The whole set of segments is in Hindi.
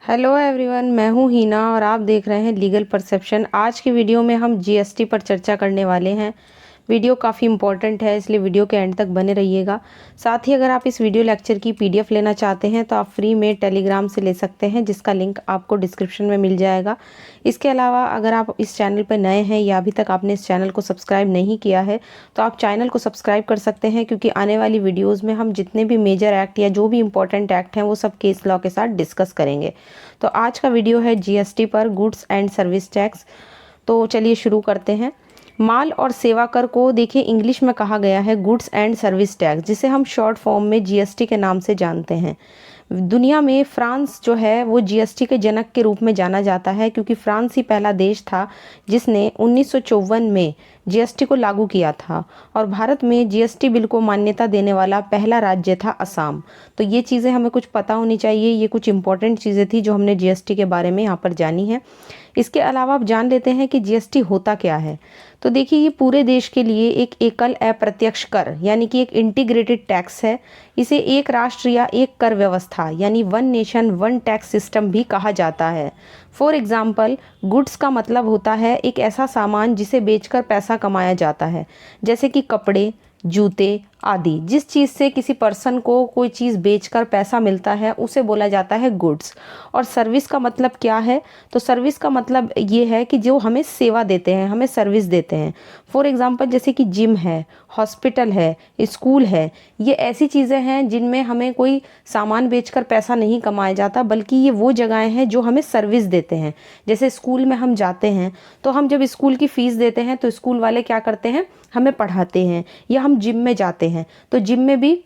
हेलो एवरीवन, मैं हूँ हीना और आप देख रहे हैं लीगल परसेप्शन। आज की वीडियो में हम जीएसटी पर चर्चा करने वाले हैं। वीडियो काफ़ी इंपॉर्टेंट है, इसलिए वीडियो के एंड तक बने रहिएगा। साथ ही अगर आप इस वीडियो लेक्चर की पीडीएफ लेना चाहते हैं तो आप फ्री में टेलीग्राम से ले सकते हैं, जिसका लिंक आपको डिस्क्रिप्शन में मिल जाएगा। इसके अलावा अगर आप इस चैनल पर नए हैं या अभी तक आपने इस चैनल को सब्सक्राइब नहीं किया है तो आप चैनल को सब्सक्राइब कर सकते हैं, क्योंकि आने वाली वीडियोज़ में हम जितने भी मेजर एक्ट या जो भी इंपॉर्टेंट एक्ट हैं वो सब केस लॉ के साथ डिस्कस करेंगे। तो आज का वीडियो है जीएसटी पर, गुड्स एंड सर्विस टैक्स। तो चलिए शुरू करते हैं। माल और सेवा कर को देखिए इंग्लिश में कहा गया है गुड्स एंड सर्विस टैक्स, जिसे हम शॉर्ट फॉर्म में जीएसटी के नाम से जानते हैं। दुनिया में फ्रांस जो है वो जीएसटी के जनक के रूप में जाना जाता है, क्योंकि फ्रांस ही पहला देश था जिसने 1954 में जीएसटी को लागू किया था, और भारत में जीएसटी बिल को मान्यता देने वाला पहला राज्य था असम। तो ये चीज़ें हमें कुछ पता होनी चाहिए, ये कुछ इंपॉर्टेंट चीज़ें थी जो हमने जीएसटी के बारे में यहाँ पर जानी है। इसके अलावा आप जान लेते हैं कि जीएसटी होता क्या है। तो देखिए, ये पूरे देश के लिए एक एकल अप्रत्यक्ष कर यानी कि एक इंटीग्रेटेड टैक्स है। इसे एक राष्ट्र या एक कर व्यवस्था यानी one nation one tax system भी कहा जाता है। फॉर एग्जाम्पल, गुड्स का मतलब होता है एक ऐसा सामान जिसे बेचकर पैसा कमाया जाता है, जैसे कि कपड़े, जूते आदि। जिस चीज़ से किसी पर्सन को कोई चीज़ बेचकर पैसा मिलता है उसे बोला जाता है गुड्स। और सर्विस का मतलब क्या है? तो सर्विस का मतलब ये है कि जो हमें सेवा देते हैं, हमें सर्विस देते हैं। फॉर एग्जांपल, जैसे कि जिम है, हॉस्पिटल है, स्कूल है, ये ऐसी चीज़ें हैं जिनमें हमें कोई सामान बेचकर पैसा नहीं कमाया जाता, बल्कि ये वो जगहें हैं जो हमें सर्विस देते हैं। जैसे स्कूल में हम जाते हैं तो हम जब स्कूल की फ़ीस देते हैं तो स्कूल वाले क्या करते हैं, हमें पढ़ाते हैं। या हम जिम में जाते हैं तो जिम में भी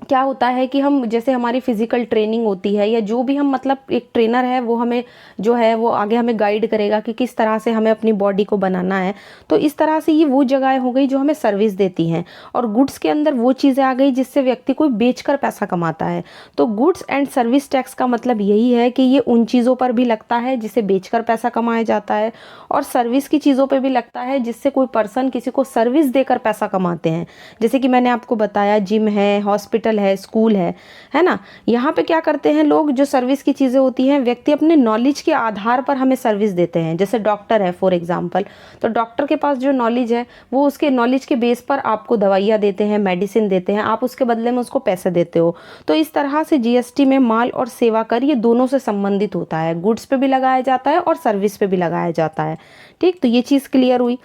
क्या होता है कि हम, जैसे हमारी फिजिकल ट्रेनिंग होती है या जो भी हम, मतलब एक ट्रेनर है वो हमें जो है वो आगे हमें गाइड करेगा कि किस तरह से हमें अपनी बॉडी को बनाना है। तो इस तरह से ये वो जगह हो गई जो हमें सर्विस देती हैं। और गुड्स के अंदर वो चीज़ें आ गई जिससे व्यक्ति कोई बेचकर पैसा कमाता है। तो गुड्स एंड सर्विस टैक्स का मतलब यही है कि ये उन चीज़ों पर भी लगता है जिसे बेचकर पैसा कमाया जाता है, और सर्विस की चीज़ों पर भी लगता है जिससे कोई पर्सन किसी को सर्विस देकर पैसा कमाते हैं। जैसे कि मैंने आपको बताया, जिम है, हॉस्पिटल है, स्कूल है ना। यहाँ पे क्या करते हैं लोग, जो सर्विस की चीज़ें होती हैं, व्यक्ति अपने नॉलेज के आधार पर हमें सर्विस देते हैं। जैसे डॉक्टर है फॉर एग्जांपल, तो डॉक्टर के पास जो नॉलेज है वो उसके नॉलेज के बेस पर आपको दवाइयाँ देते हैं, मेडिसिन देते हैं, आप उसके बदले में उसको पैसे देते हो। तो इस तरह से जीएसटी में माल और सेवा कर ये दोनों से संबंधित होता है। गुड्स पे भी लगाया जाता है और सर्विस पे भी लगाया जाता है। ठीक, तो ये चीज़ क्लियर हुई।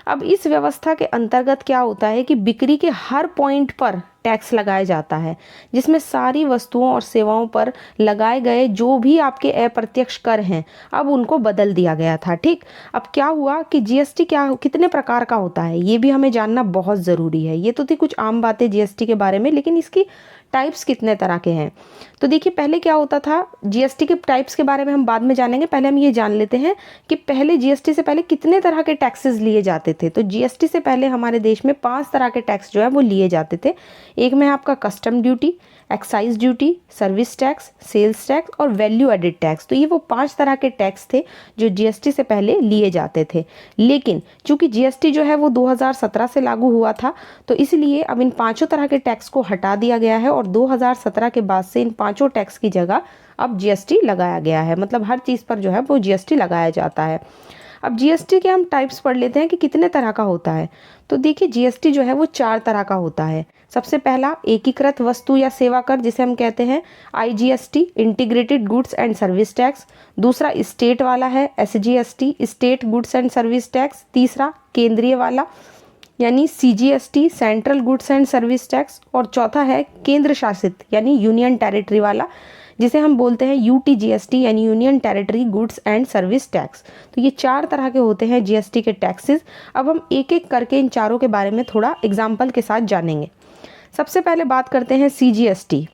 अब इस व्यवस्था के अंतर्गत क्या होता है कि बिक्री के हर पॉइंट पर टैक्स लगाया जाता है, जिसमें सारी वस्तुओं और सेवाओं पर लगाए गए जो भी आपके अप्रत्यक्ष कर हैं, अब उनको बदल दिया गया था। ठीक, अब क्या हुआ कि जीएसटी कितने प्रकार का होता है ये भी हमें जानना बहुत ज़रूरी है। ये तो थी कुछ आम बातें जीएसटी के बारे में, लेकिन इसकी टाइप्स कितने तरह के हैं। तो देखिए, पहले क्या होता था, जीएसटी के टाइप्स के बारे में हम बाद में जानेंगे। पहले हम ये जान लेते हैं कि पहले जीएसटी से पहले कितने तरह के टैक्सेस लिए जाते थे। तो जीएसटी से पहले हमारे देश में 5 तरह के टैक्स जो है वो लिए जाते थे। एक में आपका custom duty, excise duty, service tax, sales tax और वैल्यू एडिड टैक्स। तो ये वो 5 तरह के टैक्स थे जो जीएसटी से पहले लिए जाते थे। लेकिन चूंकि जीएसटी जो है वो 2017 से लागू हुआ था, तो इसलिए अब इन 5 तरह के टैक्स को हटा दिया गया है, और 2017 के बाद से इन 5 टैक्स की जगह अब जीएसटी लगाया गया है। मतलब हर चीज़ पर जो है वो जीएसटी लगाया जाता है। अब जीएसटी के हम टाइप्स पढ़ लेते हैं कि कितने तरह का होता है। तो देखिए, जीएसटी जो है वो 4 तरह का होता है। सबसे पहला एकीकृत वस्तु या सेवा कर, जिसे हम कहते हैं IGST, integrated goods and service tax. दूसरा स्टेट वाला है SGST, state goods and service tax. तीसरा केंद्रीय वाला यानी CGST, central goods and service tax. और चौथा है केंद्र शासित यानी यूनियन टेरिटरी वाला, जिसे हम बोलते हैं यूटीजीएसटी यानी union territory goods and service tax. तो ये 4 तरह के होते हैं जीएसटी के टैक्सेस। अब हम एक एक करके इन चारों के बारे में थोड़ा एग्जाम्पल के साथ जानेंगे। सबसे पहले बात करते हैं सीजीएसटी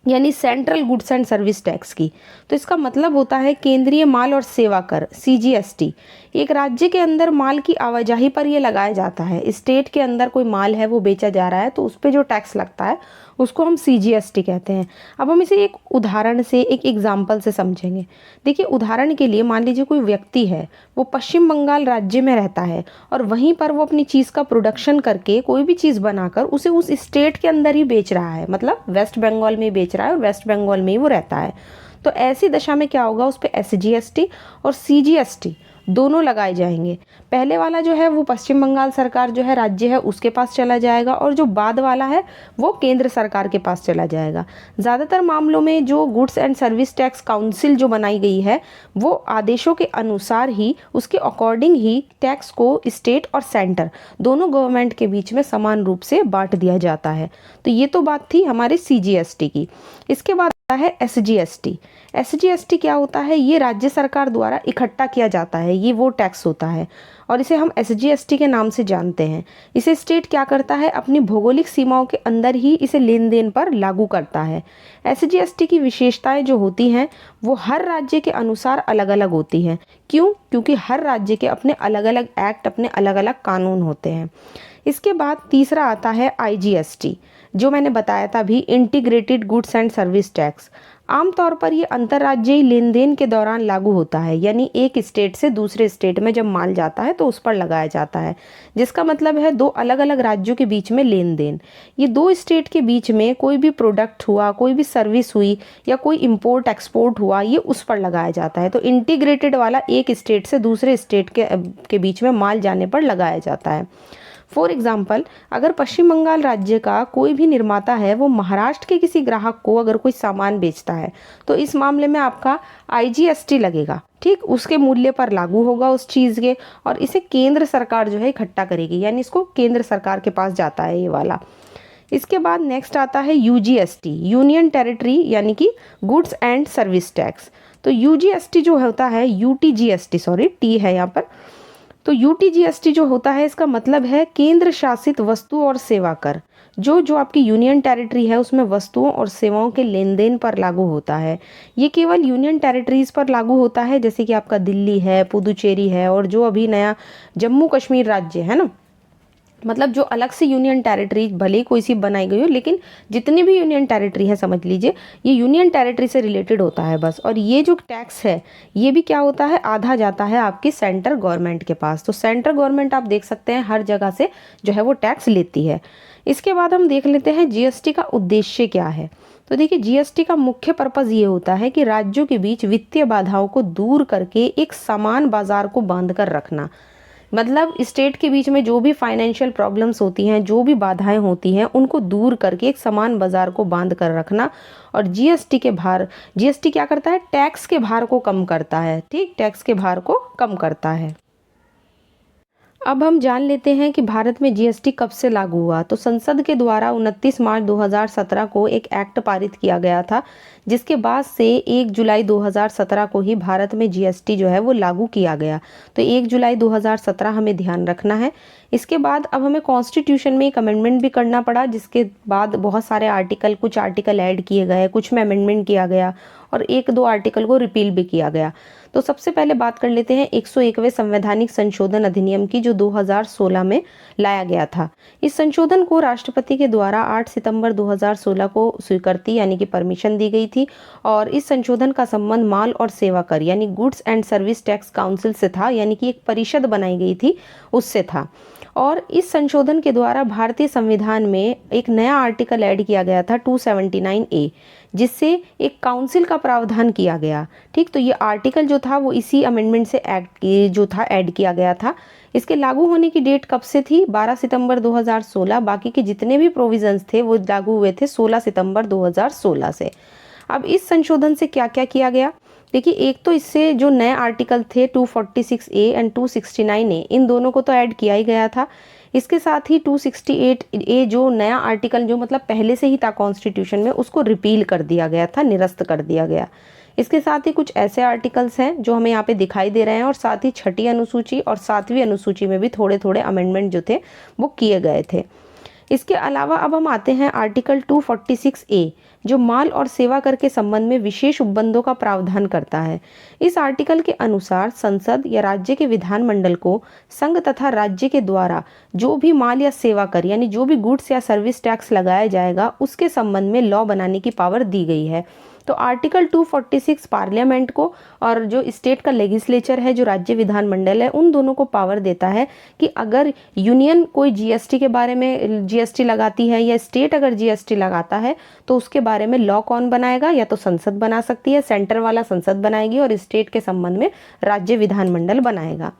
यानी central goods and service tax की। तो इसका मतलब होता है केंद्रीय माल और सेवा कर, सीजीएसटी। एक राज्य के अंदर माल की आवाजाही पर यह लगाया जाता है। स्टेट के अंदर कोई माल है वो बेचा जा रहा है तो उस पर जो टैक्स लगता है उसको हम सीजीएसटी कहते हैं। अब हम इसे एक उदाहरण से, एक एग्जाम्पल से समझेंगे। देखिए, उदाहरण के लिए मान लीजिए कोई व्यक्ति है, वो पश्चिम बंगाल राज्य में रहता है और वहीं पर वो अपनी चीज़ का प्रोडक्शन करके कोई भी चीज़ बनाकर उसे उस स्टेट के अंदर ही बेच रहा है। मतलब वेस्ट बंगाल में बेच रहा है और वेस्ट बंगाल में ही वो रहता है। तो ऐसी दशा में क्या होगा, उस पर SGST और CGST दोनों लगाए जाएंगे। पहले वाला जो है वो पश्चिम बंगाल सरकार जो है राज्य है उसके पास चला जाएगा, और जो बाद वाला है वो केंद्र सरकार के पास चला जाएगा। ज़्यादातर मामलों में जो goods and service tax council जो बनाई गई है वो आदेशों के अनुसार ही, उसके अकॉर्डिंग ही टैक्स को स्टेट और सेंटर दोनों गवर्नमेंट के बीच में समान रूप से बांट दिया जाता है। तो ये तो बात थी हमारे CGST की। इसके बाद है SGST। SGST क्या होता है, ये राज्य सरकार द्वारा इकट्ठा किया जाता है, ये वो टैक्स होता है और इसे हम SGST के नाम से जानते हैं। इसे स्टेट क्या करता है, अपनी भौगोलिक सीमाओं के अंदर ही इसे लेन देन पर लागू करता है। SGST की विशेषताएं जो होती हैं वो हर राज्य के अनुसार अलग अलग होती हैं। क्यों? क्योंकि हर राज्य के अपने अलग अलग एक्ट, अपने अलग अलग कानून होते हैं। इसके बाद तीसरा आता है IGST, जो मैंने बताया था अभी, integrated goods and service tax. आमतौर पर ये अंतर्राज्यीय लेन देन के दौरान लागू होता है, यानी एक स्टेट से दूसरे स्टेट में जब माल जाता है तो उस पर लगाया जाता है, जिसका मतलब है दो अलग अलग राज्यों के बीच में लेन देन। ये दो स्टेट के बीच में कोई भी प्रोडक्ट हुआ, कोई भी सर्विस हुई या कोई इम्पोर्ट एक्सपोर्ट हुआ, ये उस पर लगाया जाता है। तो इंटीग्रेटेड वाला एक स्टेट से दूसरे स्टेट के बीच में माल जाने पर लगाया जाता है। फॉर एग्जाम्पल, अगर पश्चिम बंगाल राज्य का कोई भी निर्माता है, वो महाराष्ट्र के किसी ग्राहक को अगर कोई सामान बेचता है तो इस मामले में आपका IGST लगेगा, ठीक, उसके मूल्य पर लागू होगा उस चीज़ के, और इसे केंद्र सरकार जो है इकट्ठा करेगी, यानी इसको केंद्र सरकार के पास जाता है ये वाला। इसके बाद नेक्स्ट आता है UGST, यूनियन टेरिटरी यानी कि गुड्स एंड सर्विस टैक्स। तो UGST जो होता है, UTGST, सॉरी T है यहाँ पर, तो UTGST जो होता है इसका मतलब है केंद्र शासित वस्तु और सेवा कर। जो आपकी यूनियन टेरिटरी है उसमें वस्तुओं और सेवाओं के लेन देन पर लागू होता है। ये केवल यूनियन टेरिटरीज पर लागू होता है, जैसे कि आपका दिल्ली है, पुदुचेरी है, और जो अभी नया जम्मू कश्मीर राज्य है ना, मतलब जो अलग से यूनियन टेरिटरी भले ही कोई सी बनाई गई हो, लेकिन जितनी भी यूनियन टेरिटरी है समझ लीजिए ये यूनियन टेरिटरी से रिलेटेड होता है बस। और ये जो टैक्स है ये भी क्या होता है, आधा जाता है आपकी सेंट्रल गवर्नमेंट के पास। तो सेंट्रल गवर्नमेंट आप देख सकते हैं हर जगह से जो है वो टैक्स लेती है। इसके बाद हम देख लेते हैं GST का उद्देश्य क्या है। तो देखिए GST का मुख्य पर्पज़ ये होता है कि राज्यों के बीच वित्तीय बाधाओं को दूर करके एक समान बाजार को बांध कर रखना। मतलब स्टेट के बीच में जो भी फाइनेंशियल प्रॉब्लम्स होती हैं, जो भी बाधाएं होती हैं, उनको दूर करके एक समान बाजार को बांध कर रखना। और GST क्या करता है, टैक्स के भार को कम करता है, ठीक, टैक्स के भार को कम करता है। अब हम जान लेते हैं कि भारत में GST कब से लागू हुआ। तो संसद के द्वारा 29 मार्च 2017 को एक एक्ट पारित किया गया था, जिसके बाद से 1 जुलाई 2017 को ही भारत में GST जो है वो लागू किया गया। तो 1 जुलाई 2017 हमें ध्यान रखना है। इसके बाद अब हमें कॉन्स्टिट्यूशन में एक अमेंडमेंट भी करना पड़ा, जिसके बाद बहुत सारे कुछ आर्टिकल ऐड किए गए, कुछ में अमेंडमेंट किया गया और 1-2 आर्टिकल को रिपील भी किया गया। तो सबसे पहले बात कर लेते हैं 101वें संवैधानिक संशोधन अधिनियम की, जो 2016 में लाया गया था। इस संशोधन को राष्ट्रपति के द्वारा 8 सितंबर 2016 को स्वीकृति यानी कि परमिशन दी गई थी। और इस संशोधन का संबंध माल और सेवा कर यानी goods and service tax council से था, यानी कि एक परिषद बनाई गई थी उससे था। और इस संशोधन के द्वारा भारतीय संविधान में एक नया आर्टिकल ऐड किया गया था 279A, जिससे एक काउंसिल का प्रावधान किया गया, ठीक। तो ये आर्टिकल जो था वो इसी अमेंडमेंट से ऐड किया गया था। इसके लागू होने की डेट कब से थी, 12 सितंबर 2016। बाकी के जितने भी प्रोविजंस थे वो लागू हुए थे 16 सितंबर 2016 से। अब इस संशोधन से क्या क्या किया गया, देखिए, एक तो इससे जो नए आर्टिकल थे 246A एंड 269A, इन दोनों को तो ऐड किया ही गया था। इसके साथ ही 268A जो नया आर्टिकल जो मतलब पहले से ही था कॉन्स्टिट्यूशन में, उसको रिपील कर दिया गया था, निरस्त कर दिया गया। इसके साथ ही कुछ ऐसे आर्टिकल्स हैं जो हमें यहाँ पे दिखाई दे रहे हैं, और साथ ही 6ठी अनुसूची और 7वीं अनुसूची में भी थोड़े थोड़े अमेंडमेंट जो थे वो किए गए थे। इसके अलावा अब हम आते हैं आर्टिकल 246A, जो माल और सेवा कर के संबंध में विशेष उपबंधों का प्रावधान करता है। इस आर्टिकल के अनुसार संसद या राज्य के विधानमंडल को संघ तथा राज्य के द्वारा जो भी माल या सेवा कर यानी जो भी गुड्स या सर्विस टैक्स लगाया जाएगा, उसके संबंध में लॉ बनाने की पावर दी गई है। तो आर्टिकल 246 पार्लियामेंट को और जो स्टेट का लेजिस्लेचर है, जो राज्य विधानमंडल है, उन दोनों को पावर देता है कि अगर यूनियन कोई जीएसटी के बारे में जीएसटी लगाती है या स्टेट अगर जीएसटी लगाता है तो उसके बारे में लॉ कौन बनाएगा, या तो संसद बना सकती है, सेंटर वाला संसद बनाएगी और स्टेट के संबंध में राज्य विधानमंडल बनाएगा।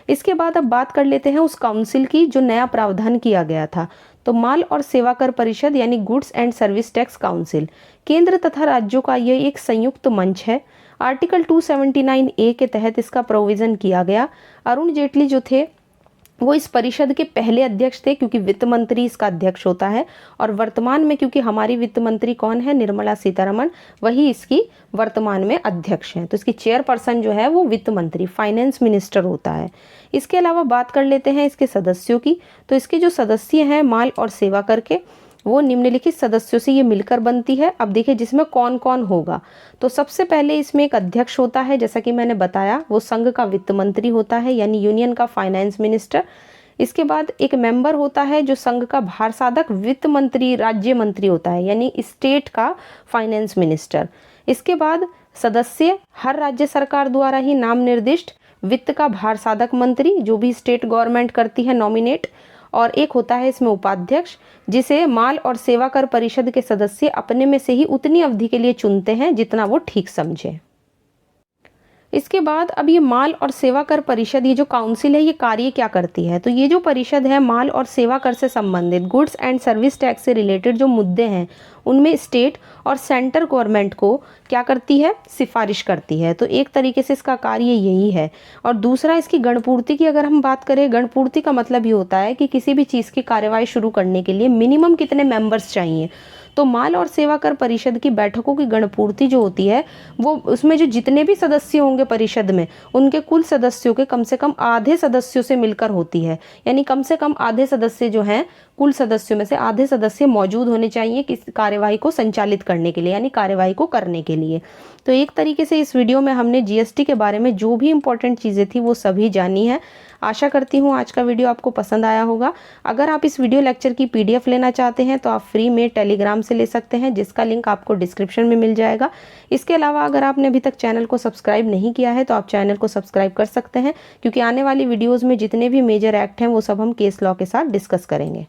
इसके बाद अब बात कर लेते हैं उस काउंसिल की जो नया प्रावधान किया गया था। तो माल और सेवा कर परिषद यानी goods and service tax council केंद्र तथा राज्यों का ये एक संयुक्त मंच है। आर्टिकल 279A के तहत इसका प्रोविजन किया गया। अरुण जेटली जो थे वो इस परिषद के पहले अध्यक्ष थे, क्योंकि वित्त मंत्री इसका अध्यक्ष होता है, और वर्तमान में क्योंकि हमारी वित्त मंत्री कौन है, निर्मला सीतारमण, वही इसकी वर्तमान में अध्यक्ष हैं। तो इसकी चेयरपर्सन जो है वो वित्त मंत्री, फाइनेंस मिनिस्टर होता है। इसके अलावा बात कर लेते हैं इसके सदस्यों की। तो इसके जो सदस्य हैं माल और सेवा कर के, वो निम्नलिखित सदस्यों से ये मिलकर बनती है। अब देखिए जिसमें कौन कौन होगा। तो सबसे पहले इसमें एक अध्यक्ष होता है, जैसा कि मैंने बताया, वो संघ का वित्त मंत्री होता है यानी यूनियन का फाइनेंस मिनिस्टर। इसके बाद एक मेंबर होता है जो संघ का भार साधक वित्त मंत्री, राज्य मंत्री होता है यानी स्टेट का फाइनेंस मिनिस्टर। इसके बाद सदस्य हर राज्य सरकार द्वारा ही नाम निर्दिष्ट वित्त का भार साधक मंत्री, जो भी स्टेट गवर्नमेंट करती है नॉमिनेट। और एक होता है इसमें उपाध्यक्ष, जिसे माल और सेवा कर परिषद के सदस्य अपने में से ही उतनी अवधि के लिए चुनते हैं जितना वो ठीक समझे। इसके बाद अब ये माल और सेवा कर परिषद, ये जो काउंसिल है, ये कार्य क्या करती है। तो ये जो परिषद है माल और सेवा कर से संबंधित गुड्स एंड सर्विस टैक्स से रिलेटेड जो मुद्दे हैं उनमें स्टेट और सेंटर गवर्नमेंट को क्या करती है, सिफारिश करती है। तो एक तरीके से इसका कार्य यही है। और दूसरा इसकी गणपूर्ति की अगर हम बात करें, गणपूर्ति का मतलब ये होता है कि किसी भी चीज़ की कार्यवाही शुरू करने के लिए मिनिमम कितने मेंबर्स चाहिए। तो माल और सेवा कर परिषद की बैठकों की गणपूर्ति जो होती है वो उसमें जो जितने भी सदस्य होंगे परिषद में, उनके कुल सदस्यों के कम से कम आधे सदस्यों से मिलकर होती है। यानी कम से कम आधे सदस्य जो हैं, कुल सदस्यों में से आधे सदस्य मौजूद होने चाहिए किस कार्यवाही को संचालित करने के लिए, यानी कार्यवाही को करने के लिए। तो एक तरीके से इस वीडियो में हमने जीएसटी के बारे में जो भी इंपॉर्टेंट चीज़ें थी वो सभी जानी है। आशा करती हूँ आज का वीडियो आपको पसंद आया होगा। अगर आप इस वीडियो लेक्चर की पीडीएफ लेना चाहते हैं तो आप फ्री में टेलीग्राम से ले सकते हैं, जिसका लिंक आपको डिस्क्रिप्शन में मिल जाएगा। इसके अलावा अगर आपने अभी तक चैनल को सब्सक्राइब नहीं किया है तो आप चैनल को सब्सक्राइब कर सकते हैं, क्योंकि आने वाली वीडियोज़ में जितने भी मेजर एक्ट हैं वो सब हम केस लॉ के साथ डिस्कस करेंगे।